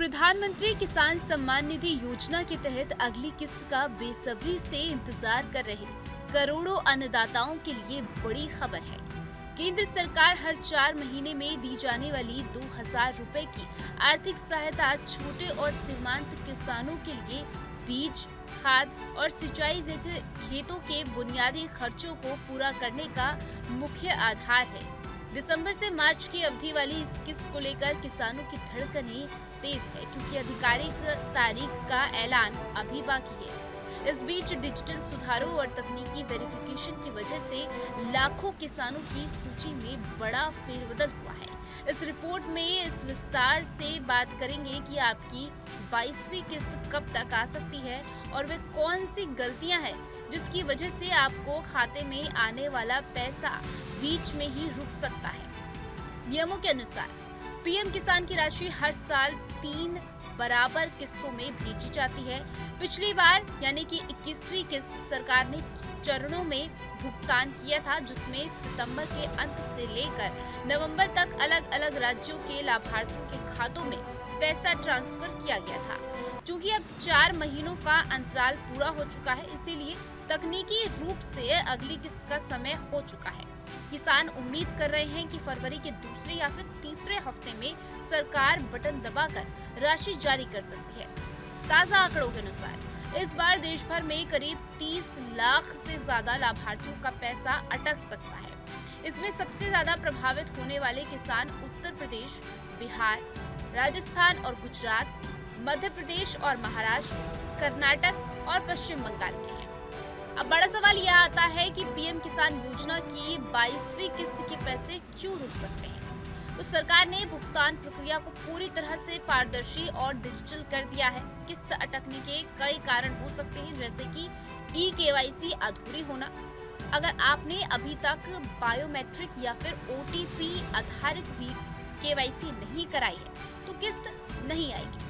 प्रधानमंत्री किसान सम्मान निधि योजना के तहत अगली किस्त का बेसब्री से इंतजार कर रहे करोड़ों अन्नदाताओं के लिए बड़ी खबर है। केंद्र सरकार हर 4 महीने में दी जाने वाली 2000 रुपए की आर्थिक सहायता छोटे और सीमांत किसानों के लिए बीज, खाद और सिंचाई जैसे खेतों के बुनियादी खर्चों को पूरा करने का मुख्य आधार है। दिसंबर से मार्च की अवधि वाली इस किस्त को लेकर किसानों की धड़कनें तेज है, क्योंकि आधिकारिक तारीख का ऐलान अभी बाकी है। इस बीच डिजिटल सुधारों और तकनीकी वेरिफिकेशन की वजह से लाखों किसानों की सूची में बड़ा फेरबदल हुआ है। इस रिपोर्ट में इस विस्तार से बात करेंगे कि आपकी 22वीं किस्त कब तक आ सकती है और वे कौन सी गलतियां हैं जिसकी वजह से आपको खाते में आने वाला पैसा बीच में ही रुक सकता है। नियमों के अनुसार पीएम किसान की राशि हर साल 3 बराबर किस्तों में भेजी जाती है। पिछली बार यानी कि 21वीं किस्त सरकार ने चरणों में भुगतान किया था, जिसमें सितंबर के अंत से लेकर नवंबर तक अलग अलग राज्यों के लाभार्थियों के खातों में पैसा ट्रांसफर किया गया था। चूंकि अब 4 महीनों का अंतराल पूरा हो चुका है, इसीलिए तकनीकी रूप से अगली किस्त का समय हो चुका है। किसान उम्मीद कर रहे हैं कि फरवरी के दूसरे या फिर तीसरे हफ्ते में सरकार बटन दबाकर राशि जारी कर सकती है। ताजा आंकड़ों के अनुसार इस बार देश भर में करीब 30 लाख से ज्यादा लाभार्थियों का पैसा अटक सकता है। इसमें सबसे ज्यादा प्रभावित होने वाले किसान उत्तर प्रदेश, बिहार, राजस्थान और गुजरात, मध्य प्रदेश और महाराष्ट्र, कर्नाटक और पश्चिम बंगाल के हैं। अब बड़ा सवाल यह आता है कि पीएम किसान योजना की 22वीं किस्त के पैसे क्यों रुक सकते हैं। तो सरकार ने भुगतान प्रक्रिया को पूरी तरह से पारदर्शी और डिजिटल कर दिया है। किस्त अटकने के कई कारण हो सकते हैं, जैसे कि ई-केवाईसी अधूरी होना। अगर आपने अभी तक बायोमेट्रिक या फिर ओटीपी आधारित केवाईसी नहीं कराई है तो किस्त नहीं आएगी।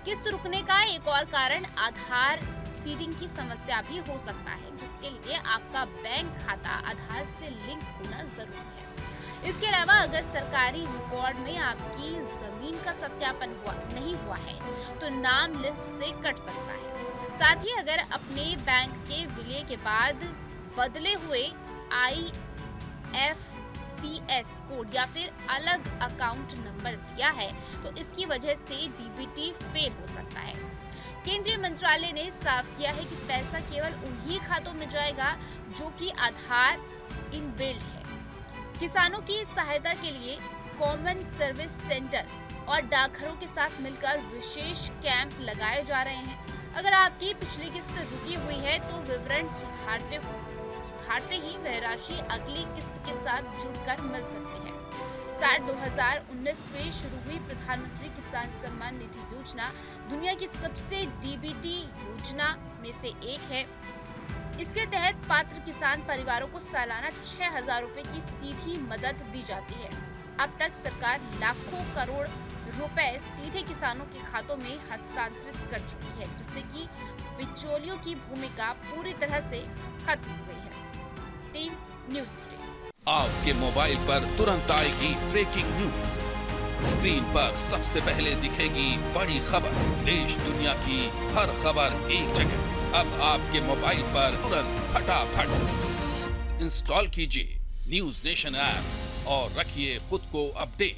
किस्त रुकने का एक और कारण आधार सीडिंग की समस्या भी हो सकता है, जिसके लिए आपका बैंक खाता आधार से लिंक होना जरूरी है। इसके अलावा अगर सरकारी रिकॉर्ड में आपकी जमीन का सत्यापन नहीं हुआ है तो नाम लिस्ट से कट सकता है। साथ ही अगर अपने बैंक के विलय के बाद बदले हुए IFSC कोड या फिर अलग अकाउंट नंबर दिया है तो इसकी वजह से डीबीटी फेल हो सकता है। केंद्रीय मंत्रालय ने साफ किया है कि पैसा केवल उन्हीं खातों में जाएगा जो कि आधार इनबिल्ट है। किसानों की सहायता के लिए कॉमन सर्विस सेंटर और डाकघरों के साथ मिलकर विशेष कैंप लगाए जा रहे हैं। अगर आपकी पिछली किस्त रुकी हुई है तो विवरण सुधारते ही वह राशि अगली किस्त के साथ जुड़कर मिल सकती है। 2019 में शुरू हुई प्रधानमंत्री किसान सम्मान निधि योजना दुनिया की सबसे डीबीटी योजना में से एक है। इसके तहत पात्र किसान परिवारों को सालाना 6000 रुपए की सीधी मदद दी जाती है। अब तक सरकार लाखों करोड़ रुपए सीधे किसानों के खातों में हस्तांतरित कर चुकी है, जिससे कि बिचौलियों की भूमिका पूरी तरह से खत्म हो गई है। Team news street. आपके मोबाइल पर तुरंत आएगी ब्रेकिंग न्यूज। स्क्रीन पर सबसे पहले दिखेगी बड़ी खबर। देश दुनिया की हर खबर एक जगह। अब आपके मोबाइल पर तुरंत फटाफट इंस्टॉल कीजिए न्यूज़ नेशन ऐप और रखिए खुद को अपडेट।